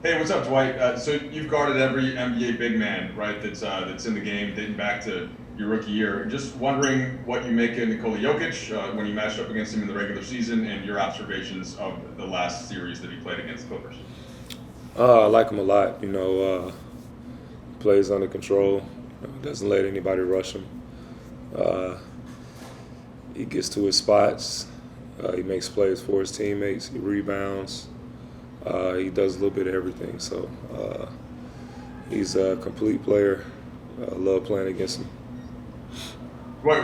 Hey, what's up, Dwight? So you've guarded every NBA big man, right? That's in the game, dating back to your rookie year. Just wondering what you make of Nikola Jokic when you matched up against him in the regular season, and your observations of the last series that he played against the Clippers. I like him a lot. Plays under control. Doesn't let anybody rush him. Uh, he gets to his spots. He makes plays for his teammates. He rebounds. He does a little bit of everything. So he's a complete player. I love playing against him.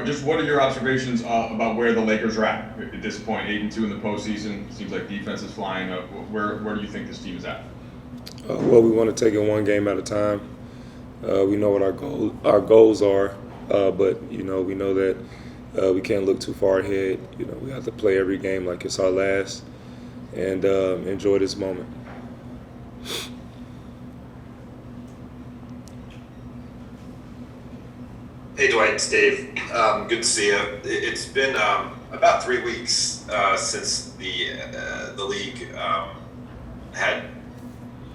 Just what are your observations about where the Lakers are at this point? 8-2 in the postseason. Seems like defense is flying up. Where do you think this team is at? Well, we want to take it one game at a time. We know what our goals are, but we know that we can't look too far ahead. We have to play every game like it's our last, and enjoy this moment. Hey Dwight, it's Dave. Good to see you. It's been about 3 weeks since the league had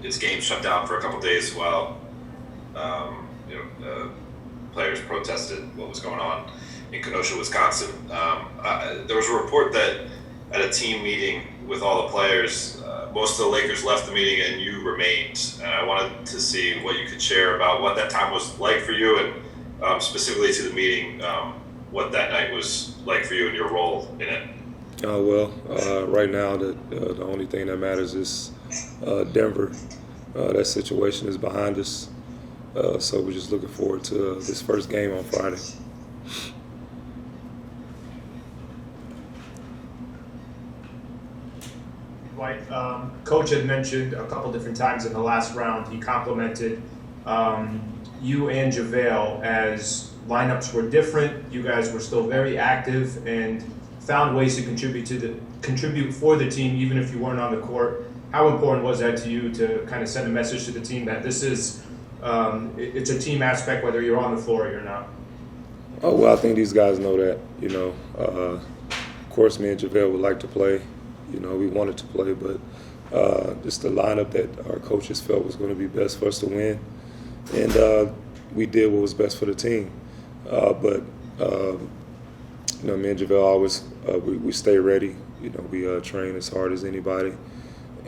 its game shut down for a couple days while players protested what was going on in Kenosha, Wisconsin. There was a report that at a team meeting with all the players, most of the Lakers left the meeting and you remained. And I wanted to see what you could share about what that time was like for you, and specifically to the meeting, what that night was like for you and your role in it. Right now, the only thing that matters is Denver. That situation is behind us, so we're just looking forward to this first game on Friday. Dwight, Coach had mentioned a couple different times in the last round, he complimented you and JaVale as lineups were different. You guys were still very active and found ways to contribute for the team, even if you weren't on the court. How important was that to you to kind of send a message to the team that this is it's a team aspect whether you're on the floor or you're not? Oh, well, I think these guys know that. Of course, me and JaVale would like to play. We wanted to play, but just the lineup that our coaches felt was going to be best for us to win. And we did what was best for the team. But me and JaVale always we stay ready. We train as hard as anybody,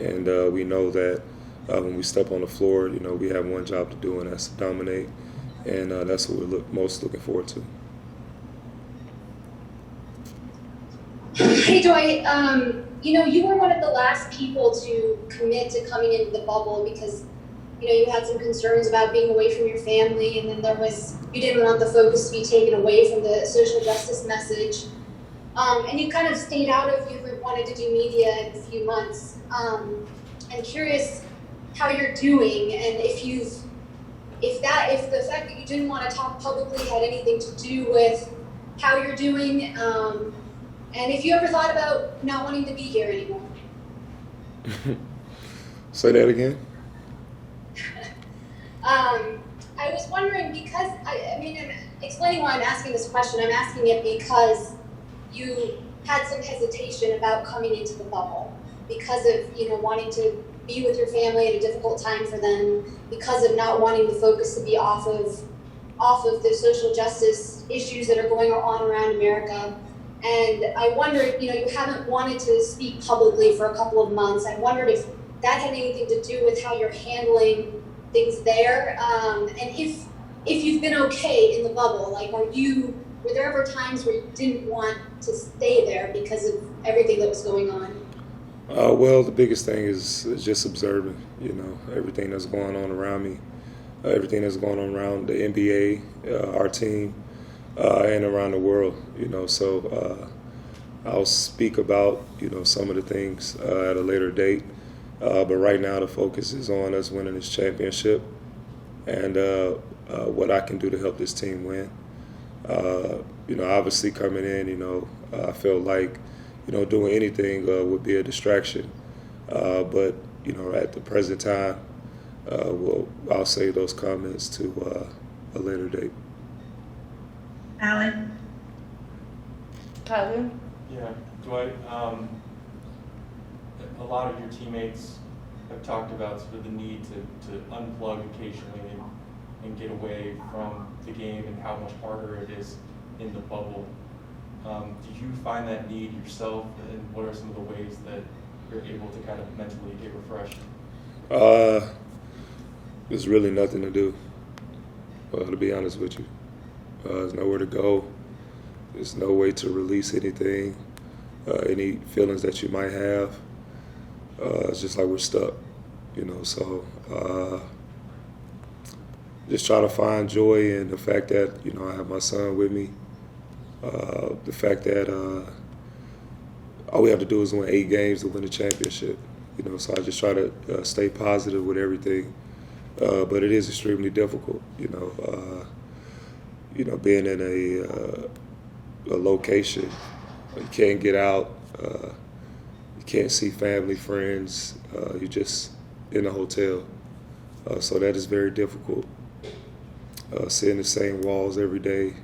and we know that when we step on the floor, we have one job to do, and that's to dominate. And that's what we're most looking forward to. Hey Dwight, you were one of the last people to commit to coming into the bubble because you had some concerns about being away from your family, and then you didn't want the focus to be taken away from the social justice message. And you kind of stayed out of, you wanted to do media in a few months. I'm curious how you're doing, and if the fact that you didn't want to talk publicly had anything to do with how you're doing, and if you ever thought about not wanting to be here anymore. Say that again. I was wondering because, I'm explaining why I'm asking this question. I'm asking it because you had some hesitation about coming into the bubble because of, wanting to be with your family at a difficult time for them, because of not wanting the focus to be off of the social justice issues that are going on around America. And I wondered, you haven't wanted to speak publicly for a couple of months. I wondered if that had anything to do with how you're handling things there, and if you've been okay in the bubble. Like, were there ever times where you didn't want to stay there because of everything that was going on? Well, the biggest thing is just observing, everything that's going on around me, everything that's going on around the NBA, our team, and around the world, So I'll speak about, some of the things at a later date. But right now the focus is on us winning this championship and what I can do to help this team win. Obviously coming in, I felt like, doing anything would be a distraction. But, at the present time, I'll save those comments to a later date. Alan? Yeah, Dwight, a lot of your teammates have talked about sort of the need to unplug occasionally and get away from the game and how much harder it is in the bubble. Do you find that need yourself, and what are some of the ways that you're able to kind of mentally get refreshed? There's really nothing to do, to be honest with you. There's nowhere to go. There's no way to release anything, any feelings that you might have. It's just like we're stuck, so just try to find joy in the fact that, I have my son with me. The fact that all we have to do is win 8 games to win the championship, so I just try to stay positive with everything. But it is extremely difficult, being in a location, you can't get out, you can't see family, friends, you're just in a hotel. So that is very difficult, seeing the same walls every day.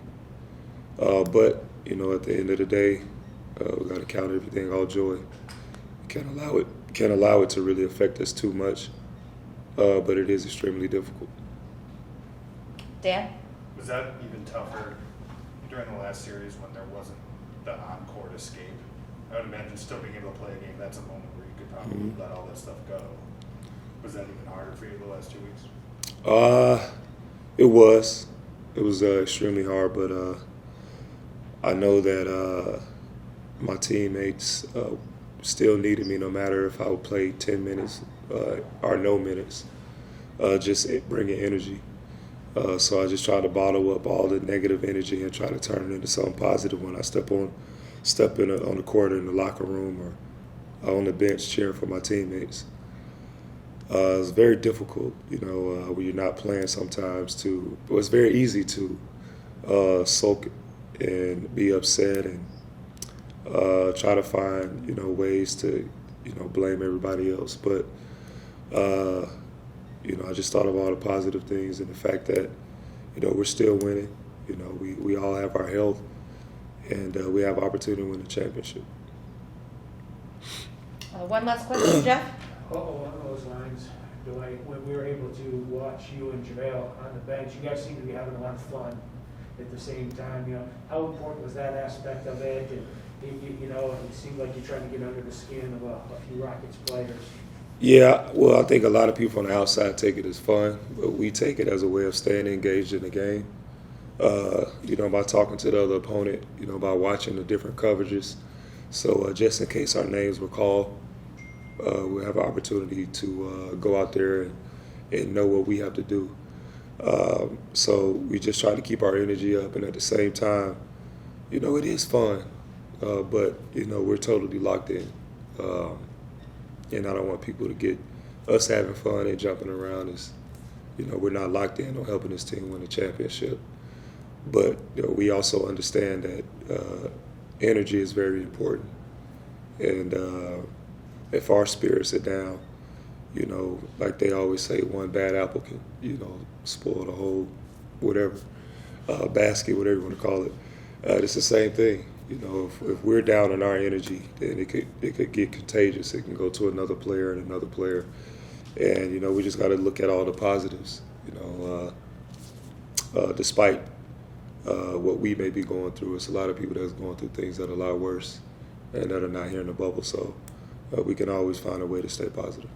But, at the end of the day, we got to count everything all joy. Can't allow it to really affect us too much, but it is extremely difficult. Dan? Was that even tougher during the last series when there wasn't the on-court escape? I would imagine still being able to play a game, that's a moment where you could probably let all that stuff go. Was that even harder for you the last 2 weeks? It was. It was extremely hard, but I know that my teammates still needed me no matter if I would play 10 minutes or no minutes, just bringing energy. So I just try to bottle up all the negative energy and try to turn it into something positive when I step in on the court or in the locker room or on the bench cheering for my teammates. It's very difficult, when you're not playing sometimes it's very easy to sulk and be upset and try to find, ways to, blame everybody else. But, I just thought of all the positive things and the fact that, we're still winning. We all have our health and we have opportunity to win the championship. One last question, Jeff? Along those lines, Dwight, when we were able to watch you and JaVale on the bench, you guys seem to be having a lot of fun at the same time. How important was that aspect of it? And it seemed like you're trying to get under the skin of a few Rockets players. Yeah, well, I think a lot of people on the outside take it as fun, but we take it as a way of staying engaged in the game. By talking to the other opponent, by watching the different coverages. So just in case our names were called, we'll have an opportunity to go out there and know what we have to do. So we just try to keep our energy up, and at the same time, it is fun, but, we're totally locked in. And I don't want people to get us having fun and jumping around as, we're not locked in on helping this team win the championship. But, we also understand that energy is very important. And if our spirits are down, like they always say, one bad apple can, spoil the whole basket, whatever you want to call it. It's the same thing. If we're down in our energy, then it could get contagious. It can go to another player and another player. And, we just got to look at all the positives, despite what we may be going through. It's a lot of people that's going through things that are a lot worse and that are not here in the bubble. So we can always find a way to stay positive.